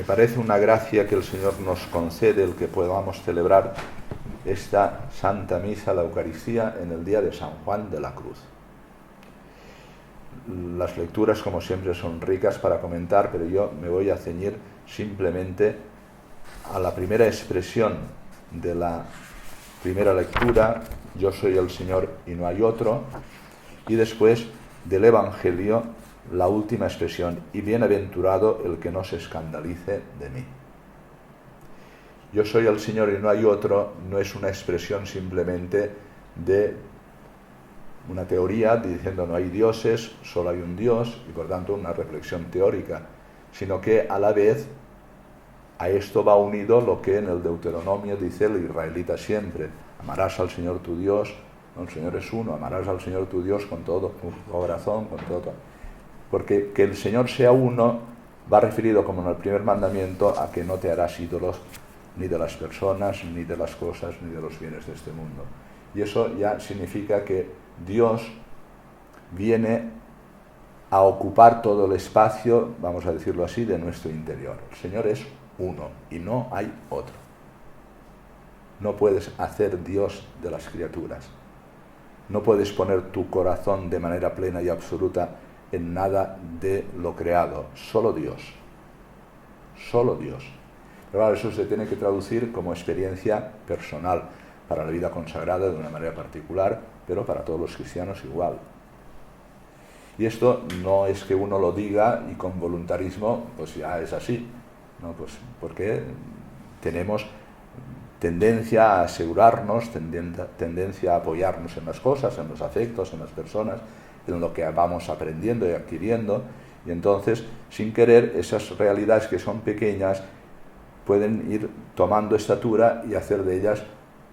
Me parece una gracia que el Señor nos concede el que podamos celebrar esta Santa Misa, la Eucaristía, en el día de San Juan de la Cruz. Las lecturas, como siempre, son ricas para comentar, pero yo me voy a ceñir simplemente a la primera expresión de la primera lectura: yo soy el Señor y no hay otro, y después del Evangelio la última expresión: y bienaventurado el que no se escandalice de mí. Yo soy el Señor y no hay otro no es una expresión simplemente de una teoría diciendo no hay dioses, solo hay un Dios, y por tanto una reflexión teórica, sino que a la vez a esto va unido lo que en el Deuteronomio dice el israelita siempre: amarás al Señor tu Dios, el Señor es uno, amarás al Señor tu Dios con todo tu corazón, con todo. Porque que el Señor sea uno va referido, como en el primer mandamiento, a que no te harás ídolos ni de las personas, ni de las cosas, ni de los bienes de este mundo. Y eso ya significa que Dios viene a ocupar todo el espacio, vamos a decirlo así, de nuestro interior. El Señor es uno y no hay otro. No puedes hacer Dios de las criaturas. No puedes poner tu corazón de manera plena y absoluta en nada de lo creado. Solo Dios. Solo Dios. Pero claro, eso se tiene que traducir como experiencia personal, para la vida consagrada de una manera particular, pero para todos los cristianos igual. Y esto no es que uno lo diga y con voluntarismo pues ya es así, ¿no? Pues porque tenemos tendencia a asegurarnos, tendencia a apoyarnos en las cosas, en los afectos, en las personas, en lo que vamos aprendiendo y adquiriendo, y entonces, sin querer, esas realidades que son pequeñas pueden ir tomando estatura y hacer de ellas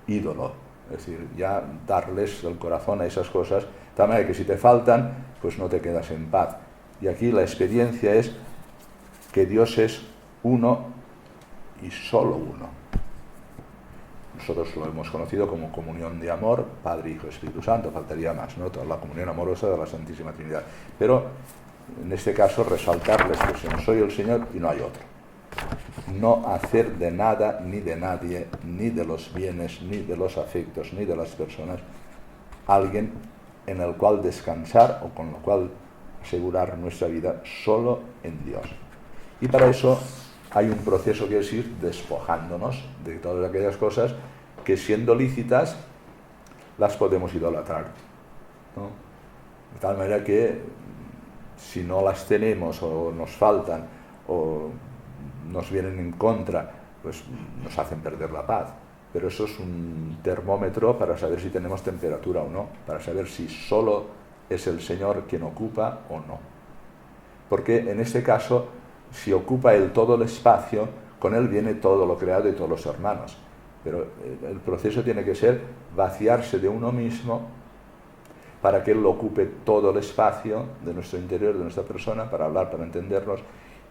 ídolo, es decir, ya darles el corazón a esas cosas, de tal manera que si te faltan, pues no te quedas en paz. Y aquí la experiencia es que Dios es uno y solo uno. Nosotros lo hemos conocido como comunión de amor, Padre, Hijo, Espíritu Santo, faltaría más, ¿no? Toda la comunión amorosa de la Santísima Trinidad. Pero en este caso resaltar la expresión: soy el Señor y no hay otro. No hacer de nada ni de nadie, ni de los bienes, ni de los afectos, ni de las personas, alguien en el cual descansar o con lo cual asegurar nuestra vida, solo en Dios. Y para eso hay un proceso que es ir despojándonos de todas aquellas cosas que, siendo lícitas, las podemos idolatrar, ¿no? De tal manera que si no las tenemos o nos faltan o nos vienen en contra, pues nos hacen perder la paz. Pero eso es un termómetro para saber si tenemos temperatura o no, para saber si solo es el Señor quien ocupa o no. Porque en este caso, si ocupa Él todo el espacio, con Él viene todo lo creado y todos los hermanos. Pero el proceso tiene que ser vaciarse de uno mismo para que Él ocupe todo el espacio de nuestro interior, de nuestra persona, para hablar, para entendernos.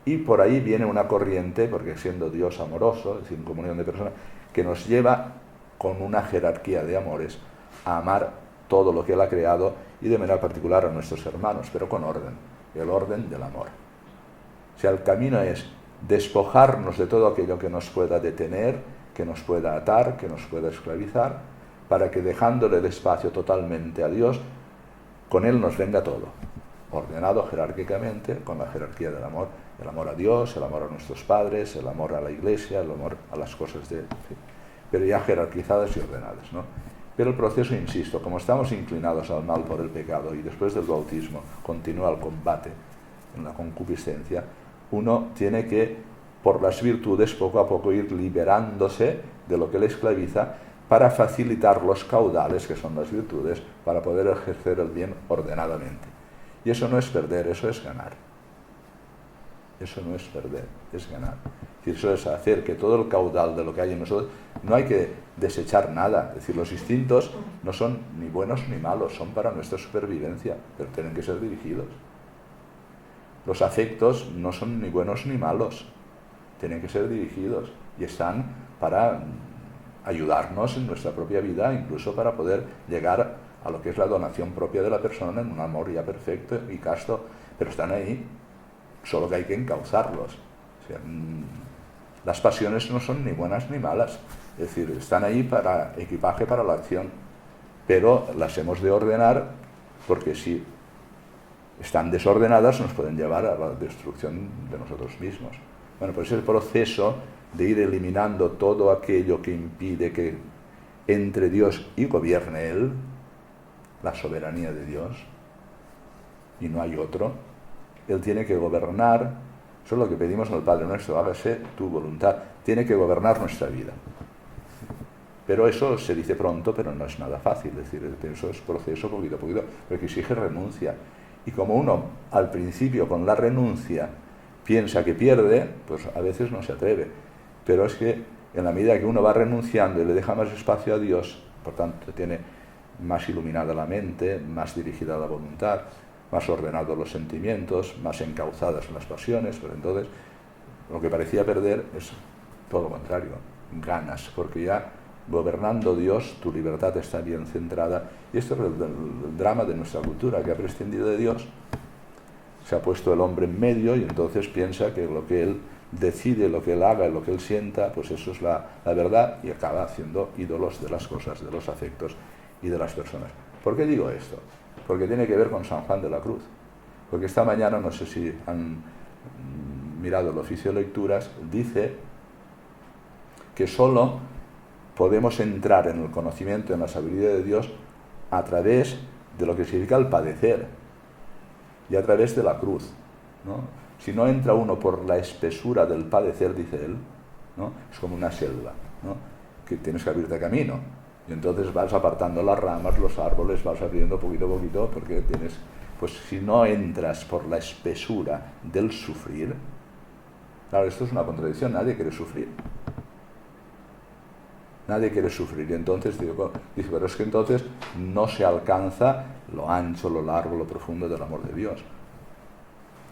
Y por ahí viene una corriente, porque siendo Dios amoroso, es decir, en comunión de personas, que nos lleva con una jerarquía de amores a amar todo lo que Él ha creado y de manera particular a nuestros hermanos, pero con orden, el orden del amor. O sea, el camino es despojarnos de todo aquello que nos pueda detener, que nos pueda atar, que nos pueda esclavizar, para que, dejándole el espacio totalmente a Dios, con Él nos venga todo, ordenado jerárquicamente, con la jerarquía del amor, el amor a Dios, el amor a nuestros padres, el amor a la Iglesia, el amor a las cosas de... pero ya jerarquizadas y ordenadas, ¿no? Pero el proceso, insisto, como estamos inclinados al mal por el pecado y después del bautismo continúa el combate en la concupiscencia, uno tiene que, por las virtudes, poco a poco ir liberándose de lo que le esclaviza para facilitar los caudales, que son las virtudes, para poder ejercer el bien ordenadamente. Y eso no es perder, eso es ganar. Eso no es perder, es ganar. Eso es hacer que todo el caudal de lo que hay en nosotros, no hay que desechar nada. Es decir, los instintos no son ni buenos ni malos, son para nuestra supervivencia, pero tienen que ser dirigidos. Los afectos no son ni buenos ni malos, tienen que ser dirigidos y están para ayudarnos en nuestra propia vida, incluso para poder llegar a lo que es la donación propia de la persona en un amor ya perfecto y casto, pero están ahí, solo que hay que encauzarlos. O sea, Las pasiones no son ni buenas ni malas, es decir, están ahí para equipaje para la acción, pero las hemos de ordenar, porque si están desordenadas nos pueden llevar a la destrucción de nosotros mismos. Bueno, pues el proceso de ir eliminando todo aquello que impide que entre Dios y gobierne Él, la soberanía de Dios, y no hay otro. Él tiene que gobernar, eso es lo que pedimos al Padre Nuestro, hágase tu voluntad, tiene que gobernar nuestra vida. Pero eso se dice pronto, pero no es nada fácil, es decir, eso es proceso poquito a poquito, porque exige renuncia. Y como uno al principio con la renuncia piensa que pierde, pues a veces no se atreve. Pero es que en la medida que uno va renunciando y le deja más espacio a Dios, por tanto tiene más iluminada la mente, más dirigida la voluntad, más ordenados los sentimientos, más encauzadas las pasiones, pues entonces lo que parecía perder es todo lo contrario, ganas, porque ya gobernando Dios tu libertad está bien centrada. Y esto es el drama de nuestra cultura, que ha prescindido de Dios, se ha puesto el hombre en medio y entonces piensa que lo que él decide, lo que él haga, lo que él sienta, pues eso es la verdad, y acaba haciendo ídolos de las cosas, de los afectos y de las personas. ¿Por qué digo esto? Porque tiene que ver con San Juan de la Cruz. Porque esta mañana, no sé si han mirado el oficio de lecturas, dice que solo podemos entrar en el conocimiento, en la sabiduría de Dios, a través de lo que significa el padecer y a través de la cruz, ¿no? Si no entra uno por la espesura del padecer, dice él, ¿no? Es como una selva, ¿no? Que tienes que abrirte camino. Y entonces vas apartando las ramas, los árboles, vas abriendo poquito a poquito, porque tienes, pues si no entras por la espesura del sufrir, claro, esto es una contradicción, nadie quiere sufrir. Nadie quiere sufrir. Y entonces dice, pero es que entonces no se alcanza lo ancho, lo largo, lo profundo del amor de Dios.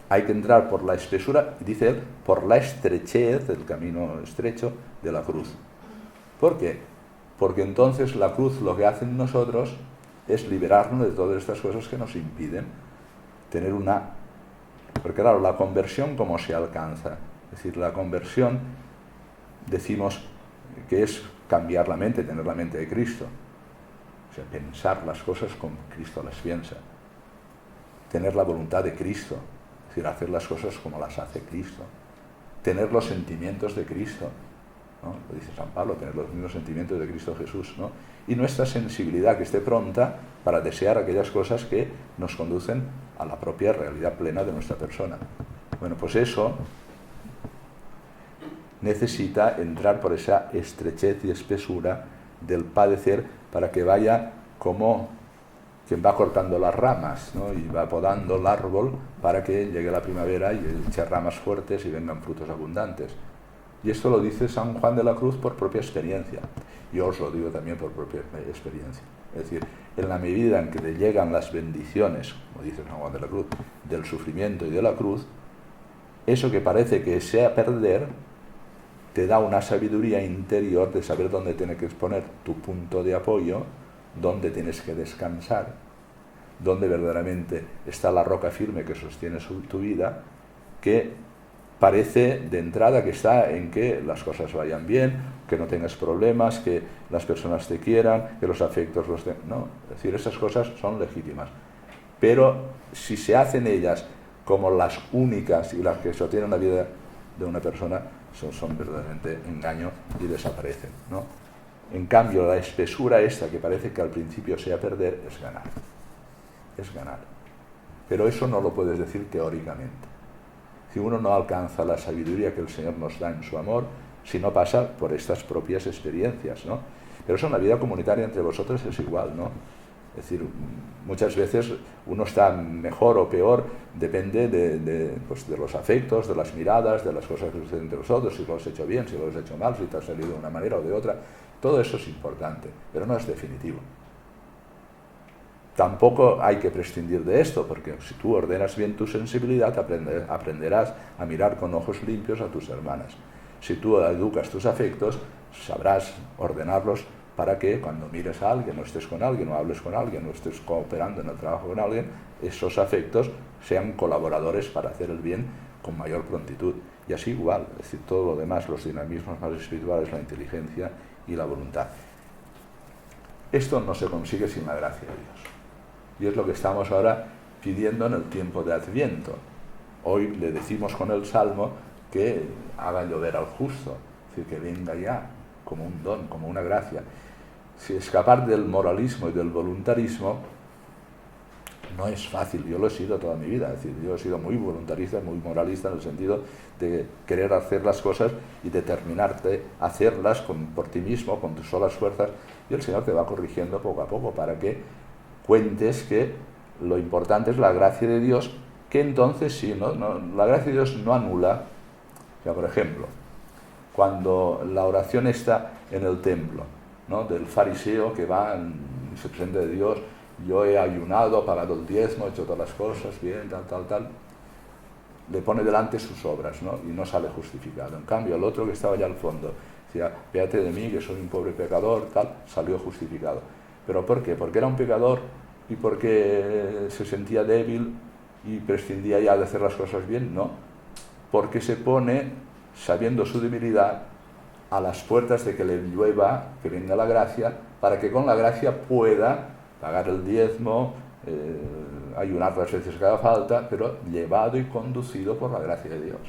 Hay que entrar por la espesura, dice él, por la estrechez, del camino estrecho de la cruz. ¿Por qué? Porque entonces la cruz lo que hace en nosotros es liberarnos de todas estas cosas que nos impiden tener una... Porque claro, la conversión, ¿cómo se alcanza? Es decir, la conversión, decimos que es cambiar la mente, tener la mente de Cristo. O sea, pensar las cosas como Cristo las piensa. Tener la voluntad de Cristo. Es decir, hacer las cosas como las hace Cristo. Tener los sentimientos de Cristo, ¿no? Lo dice San Pablo, tener los mismos sentimientos de Cristo Jesús, ¿no? Y nuestra sensibilidad que esté pronta para desear aquellas cosas que nos conducen a la propia realidad plena de nuestra persona. Bueno, pues eso necesita entrar por esa estrechez y espesura del padecer para que vaya como quien va cortando las ramas, ¿no? Y va podando el árbol para que llegue la primavera y eche ramas fuertes y vengan frutos abundantes. Y esto lo dice San Juan de la Cruz por propia experiencia. Yo os lo digo también por propia experiencia. Es decir, en la medida en que te llegan las bendiciones, como dice San Juan de la Cruz, del sufrimiento y de la cruz, eso que parece que sea perder, te da una sabiduría interior de saber dónde tienes que poner tu punto de apoyo, dónde tienes que descansar, dónde verdaderamente está la roca firme que sostiene tu vida, que parece de entrada que está en que las cosas vayan bien, que no tengas problemas, que las personas te quieran, que los afectos los tengan. No, es decir, esas cosas son legítimas. Pero si se hacen ellas como las únicas y las que sostienen la vida de una persona, son verdaderamente engaño y desaparecen, ¿no? En cambio, la espesura esta, que parece que al principio sea perder, es ganar. Es ganar. Pero eso no lo puedes decir teóricamente. Si uno no alcanza la sabiduría que el Señor nos da en su amor, si no pasa por estas propias experiencias, ¿no? Pero eso en la vida comunitaria entre vosotros es igual, ¿no? Es decir, muchas veces uno está mejor o peor, depende de los afectos, de las miradas, de las cosas que suceden entre vosotros, si lo has hecho bien, si lo has hecho mal, si te has salido de una manera o de otra. Todo eso es importante, pero no es definitivo. Tampoco hay que prescindir de esto, porque si tú ordenas bien tu sensibilidad, aprenderás a mirar con ojos limpios a tus hermanas. Si tú educas tus afectos, sabrás ordenarlos para que cuando mires a alguien, o estés con alguien, o hables con alguien, o estés cooperando en el trabajo con alguien, esos afectos sean colaboradores para hacer el bien con mayor prontitud. Y así igual, es decir, todo lo demás, los dinamismos más espirituales, la inteligencia y la voluntad. Esto no se consigue sin la gracia de Dios. Y es lo que estamos ahora pidiendo en el tiempo de Adviento. Hoy le decimos con el Salmo que haga llover al justo, es decir, que venga ya como un don, como una gracia. Si escapar del moralismo y del voluntarismo no es fácil. Yo lo he sido toda mi vida, es decir, yo he sido muy voluntarista, muy moralista, en el sentido de querer hacer las cosas y determinarte a hacerlas por ti mismo, con tus solas fuerzas, y el Señor te va corrigiendo poco a poco para que cuentes que lo importante es la gracia de Dios, que entonces sí, la gracia de Dios no anula. O sea, por ejemplo, cuando la oración está en el templo, ¿no?, del fariseo que va y se presenta de Dios: yo he ayunado, pagado el diezmo, he hecho todas las cosas bien, tal, le pone delante sus obras, ¿no?, y no sale justificado. En cambio, el otro que estaba allá al fondo decía: véate de mí, que soy un pobre pecador, salió justificado. ¿Pero por qué? ¿Porque era un pecador y porque se sentía débil y prescindía ya de hacer las cosas bien? No, porque se pone, sabiendo su debilidad, a las puertas de que le llueva, que venga la gracia, para que con la gracia pueda pagar el diezmo, ayunar las veces que haga falta, pero llevado y conducido por la gracia de Dios.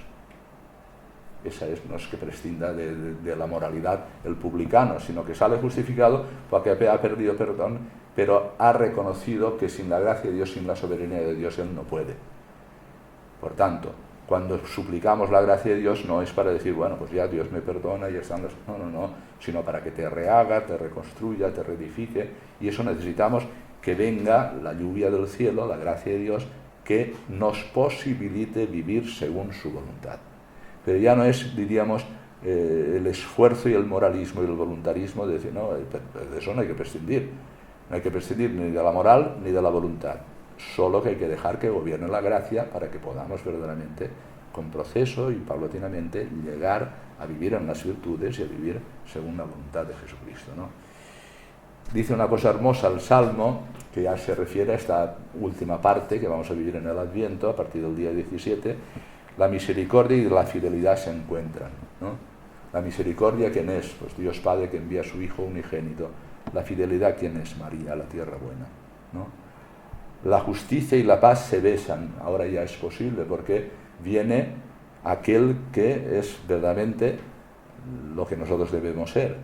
No es que prescinda de la moralidad el publicano, sino que sale justificado porque ha perdido perdón, pero ha reconocido que sin la gracia de Dios, sin la soberanía de Dios, él no puede. Por tanto, cuando suplicamos la gracia de Dios, no es para decir, bueno, pues ya Dios me perdona, ya están las... No, sino para que te rehaga, te reconstruya, te reedifique, y eso necesitamos que venga la lluvia del cielo, la gracia de Dios, que nos posibilite vivir según su voluntad. Pero ya no es, diríamos, el esfuerzo y el moralismo y el voluntarismo de decir, no, de eso no hay que prescindir. No hay que prescindir ni de la moral ni de la voluntad. Solo que hay que dejar que gobierne la gracia para que podamos verdaderamente, con proceso y paulatinamente, llegar a vivir en las virtudes y a vivir según la voluntad de Jesucristo, ¿no? Dice una cosa hermosa el Salmo, que ya se refiere a esta última parte que vamos a vivir en el Adviento, a partir del día 17, la misericordia y la fidelidad se encuentran, ¿no? La misericordia, ¿quién es? Pues Dios Padre, que envía a su Hijo unigénito. La fidelidad, ¿quién es? María, la tierra buena, ¿no? La justicia y la paz se besan. Ahora ya es posible porque viene aquel que es verdaderamente lo que nosotros debemos ser.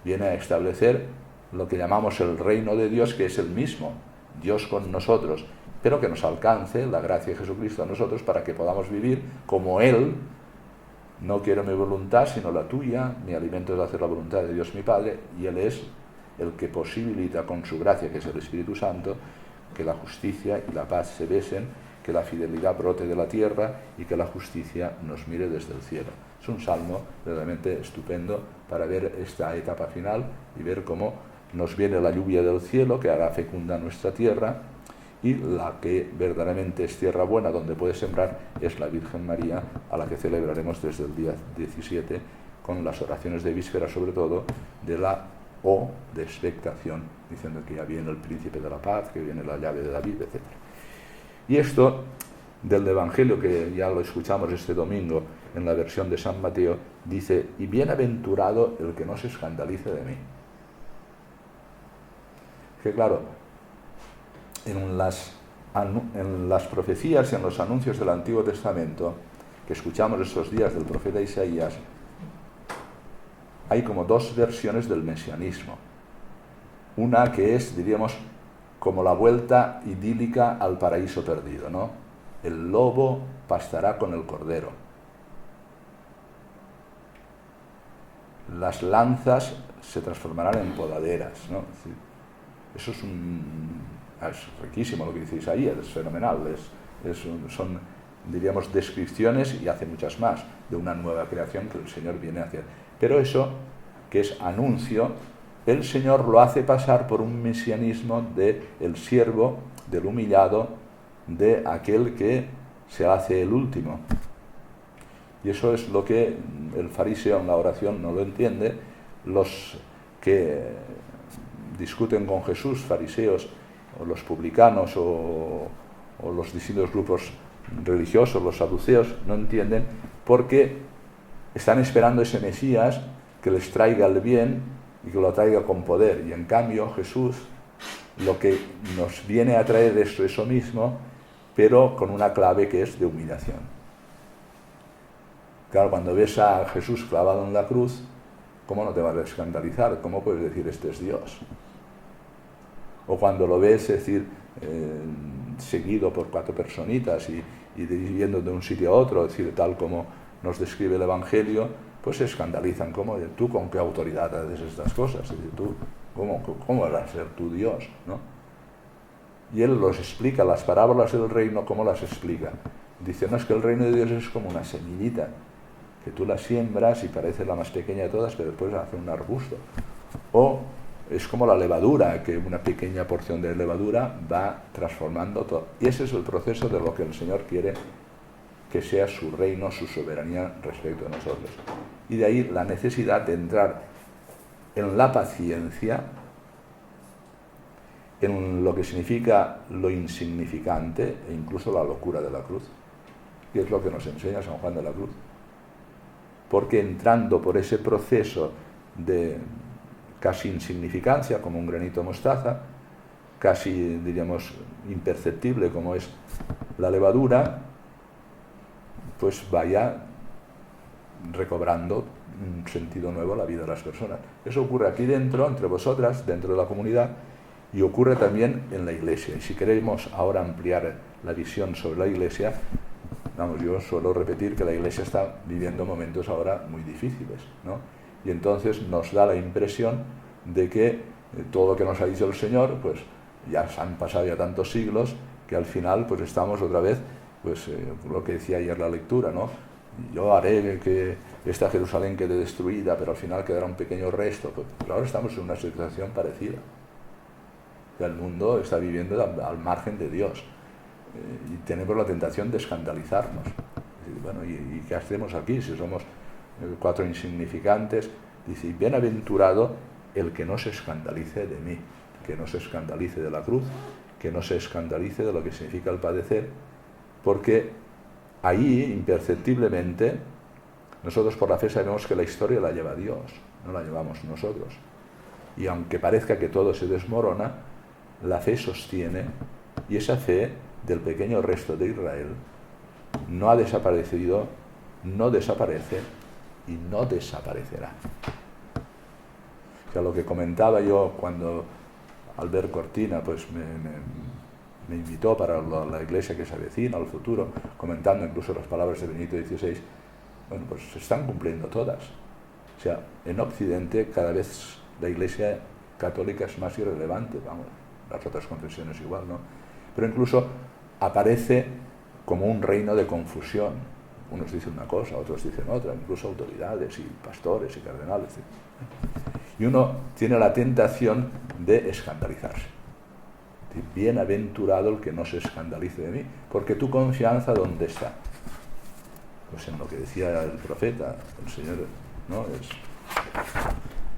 Viene a establecer lo que llamamos el reino de Dios, que es el mismo, Dios con nosotros, pero que nos alcance la gracia de Jesucristo a nosotros para que podamos vivir como Él. No quiero mi voluntad sino la tuya, mi alimento es hacer la voluntad de Dios mi Padre, y Él es el que posibilita con su gracia, que es el Espíritu Santo, que la justicia y la paz se besen, que la fidelidad brote de la tierra y que la justicia nos mire desde el cielo. Es un salmo verdaderamente estupendo para ver esta etapa final y ver cómo nos viene la lluvia del cielo que hará fecunda nuestra tierra, y la que verdaderamente es tierra buena donde puede sembrar es la Virgen María, a la que celebraremos desde el día 17 con las oraciones de víspera, sobre todo de la O de expectación, diciendo que ya viene el príncipe de la paz, que viene la llave de David, etc. Y esto del Evangelio, que ya lo escuchamos este domingo en la versión de San Mateo, dice: y bienaventurado el que no se escandalice de mí. Que claro, en las profecías y en los anuncios del Antiguo Testamento que escuchamos estos días del profeta Isaías, hay como dos versiones del mesianismo. Una que es, diríamos, como la vuelta idílica al paraíso perdido, ¿no? El lobo pastará con el cordero. Las lanzas se transformarán en podaderas, ¿no? Eso es riquísimo lo que dice Isaías, es fenomenal, son, diríamos, descripciones, y hace muchas más, de una nueva creación que el Señor viene a hacer. Pero eso, que es anuncio, el Señor lo hace pasar por un mesianismo del siervo, del humillado, de aquel que se hace el último. Y eso es lo que el fariseo en la oración no lo entiende. Los que discuten con Jesús, fariseos, o los publicanos, o los distintos grupos religiosos, los saduceos, no entienden porque están esperando ese Mesías que les traiga el bien y que lo traiga con poder. Y en cambio Jesús lo que nos viene a traer es eso mismo, pero con una clave que es de humillación. Claro, cuando ves a Jesús clavado en la cruz, ¿cómo no te vas a escandalizar? ¿Cómo puedes decir este es Dios? O cuando lo ves, es decir, seguido por 4 personitas y yendo de un sitio a otro, es decir, tal como nos describe el Evangelio, pues se escandalizan. ¿Cómo? ¿Tú con qué autoridad haces estas cosas? Es decir, ¿tú cómo vas a ser tú Dios? ¿No? Y él los explica, las parábolas del reino, ¿cómo las explica? Dice, no, es que el reino de Dios es como una semillita, que tú la siembras y parece la más pequeña de todas, pero después hace un arbusto. O es como la levadura, que una pequeña porción de levadura va transformando todo. Y ese es el proceso de lo que el Señor quiere que sea su reino, su soberanía respecto a nosotros. Y de ahí la necesidad de entrar en la paciencia, en lo que significa lo insignificante e incluso la locura de la cruz, que es lo que nos enseña San Juan de la Cruz. Porque entrando por ese proceso de casi insignificancia, como un granito de mostaza, casi, diríamos, imperceptible como es la levadura, pues vaya recobrando un sentido nuevo a la vida de las personas. Eso ocurre aquí dentro, entre vosotras, dentro de la comunidad, y ocurre también en la Iglesia. Y si queremos ahora ampliar la visión sobre la Iglesia, vamos, yo suelo repetir que la Iglesia está viviendo momentos ahora muy difíciles, ¿no? Y entonces nos da la impresión de que todo lo que nos ha dicho el Señor, pues ya se han pasado ya tantos siglos, que al final pues estamos otra vez, pues lo que decía ayer la lectura, ¿no? Yo haré que esta Jerusalén quede destruida, pero al final quedará un pequeño resto. Pues ahora estamos en una situación parecida. El mundo está viviendo al margen de Dios. Y tenemos la tentación de escandalizarnos. Y, bueno, ¿y qué hacemos aquí si somos 4 insignificantes? Dice, bienaventurado el que no se escandalice de mí, que no se escandalice de la cruz, que no se escandalice de lo que significa el padecer, porque ahí, imperceptiblemente, nosotros por la fe sabemos que la historia la lleva Dios, no la llevamos nosotros. Y aunque parezca que todo se desmorona, la fe sostiene, y esa fe del pequeño resto de Israel no ha desaparecido, no desaparece y no desaparecerá. O sea, lo que comentaba yo cuando Albert Cortina pues me invitó para la iglesia que se avecina, al futuro, comentando incluso las palabras de Benito XVI, bueno, pues se están cumpliendo todas. O sea, en Occidente cada vez la iglesia católica es más irrelevante, vamos, las otras confesiones igual, ¿no? Pero incluso aparece como un reino de confusión. Unos dicen una cosa, otros dicen otra, incluso autoridades y pastores y cardenales. Y uno tiene la tentación de escandalizarse. Bienaventurado el que no se escandalice de mí, porque tu confianza, ¿dónde está? Pues en lo que decía el profeta, el Señor, ¿no?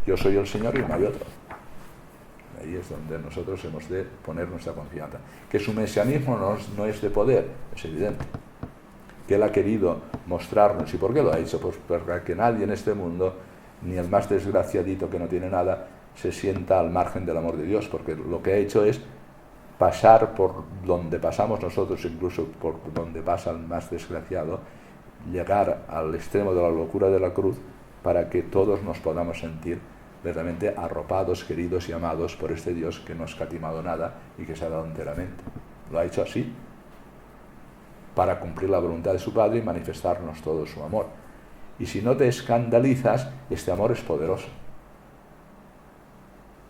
Yo soy el Señor y no hay otro. Ahí es donde nosotros hemos de poner nuestra confianza. Que su mesianismo no es de poder, es evidente. Que Él ha querido mostrarnos. ¿Y por qué lo ha hecho? Pues para que nadie en este mundo, ni el más desgraciadito que no tiene nada, se sienta al margen del amor de Dios, porque lo que ha hecho es pasar por donde pasamos nosotros, incluso por donde pasa el más desgraciado, llegar al extremo de la locura de la cruz, para que todos nos podamos sentir verdaderamente arropados, queridos y amados por este Dios que no ha escatimado nada y que se ha dado enteramente. Lo ha hecho así, para cumplir la voluntad de su Padre y manifestarnos todo su amor. Y si no te escandalizas, este amor es poderoso.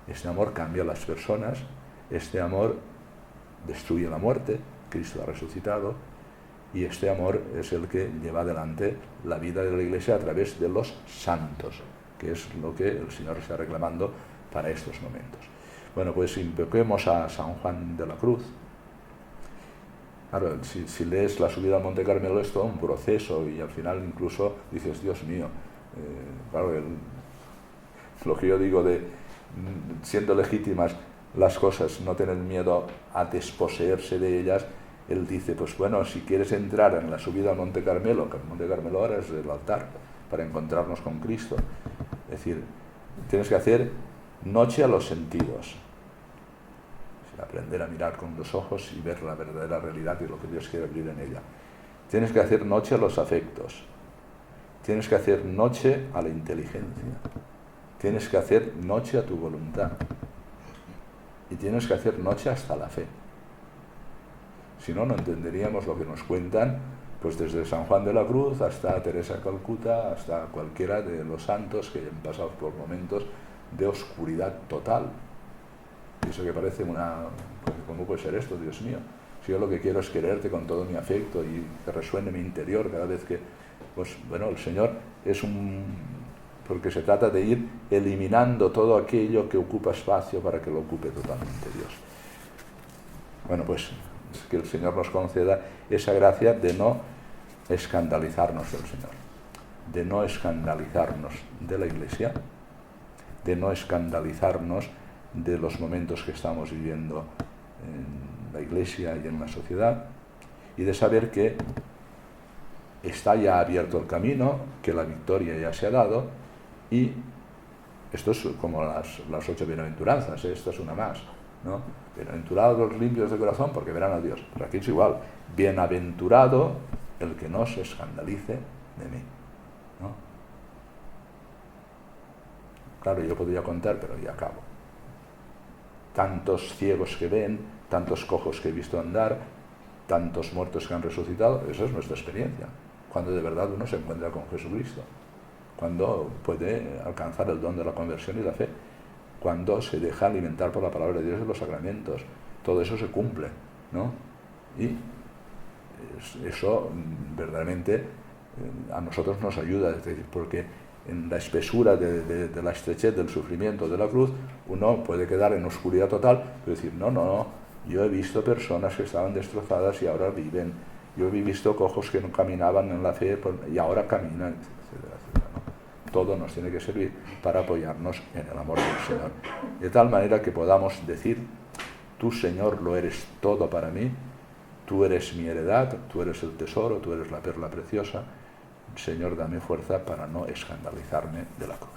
Este amor cambia a las personas, este amor destruye la muerte, Cristo ha resucitado, y este amor es el que lleva adelante la vida de la Iglesia a través de los santos, que es lo que el Señor está reclamando para estos momentos. Bueno, pues invoquemos a San Juan de la Cruz. Claro, si lees la subida al Monte Carmelo es todo un proceso y al final incluso dices, Dios mío, claro, lo que yo digo de siendo legítimas las cosas, no tener miedo a desposeerse de ellas, él dice, pues bueno, si quieres entrar en la subida al Monte Carmelo, que el Monte Carmelo ahora es el altar para encontrarnos con Cristo, es decir, tienes que hacer noche a los sentidos, aprender a mirar con los ojos y ver la verdadera realidad y lo que Dios quiere abrir en ella. Tienes que hacer noche a los afectos, tienes que hacer noche a la inteligencia, tienes que hacer noche a tu voluntad y tienes que hacer noche hasta la fe. Si no, no entenderíamos lo que nos cuentan, pues desde San Juan de la Cruz hasta Teresa de Calcuta, hasta cualquiera de los santos que han pasado por momentos de oscuridad total. Y eso que parece ¿cómo puede ser esto, Dios mío? Si yo lo que quiero es quererte con todo mi afecto y que resuene mi interior cada vez que, pues bueno, el Señor es porque se trata de ir eliminando todo aquello que ocupa espacio para que lo ocupe totalmente Dios. Bueno, pues que el Señor nos conceda esa gracia de no escandalizarnos del Señor, de no escandalizarnos de la Iglesia, de no escandalizarnos de los momentos que estamos viviendo en la Iglesia y en la sociedad, y de saber que está ya abierto el camino, que la victoria ya se ha dado, y esto es como las 8 bienaventuranzas, esto es una más, ¿no? Bienaventurados los limpios de corazón porque verán a Dios. Pero aquí es igual, bienaventurado el que no se escandalice de mí, ¿no? Claro, yo podría contar, pero ya acabo. Tantos ciegos que ven, tantos cojos que he visto andar, tantos muertos que han resucitado, esa es nuestra experiencia, cuando de verdad uno se encuentra con Jesucristo, cuando puede alcanzar el don de la conversión y la fe, cuando se deja alimentar por la palabra de Dios en los sacramentos, todo eso se cumple, ¿no? Y eso verdaderamente a nosotros nos ayuda, es decir, porque en la espesura de la estrechez del sufrimiento de la cruz, uno puede quedar en oscuridad total, pero decir, no, yo he visto personas que estaban destrozadas y ahora viven, yo he visto cojos que no caminaban en la fe y ahora caminan, etcétera, etcétera, ¿no? Todo nos tiene que servir para apoyarnos en el amor del Señor, de tal manera que podamos decir, tú, Señor, lo eres todo para mí, tú eres mi heredad, tú eres el tesoro, tú eres la perla preciosa. Señor, dame fuerza para no escandalizarme de la cruz.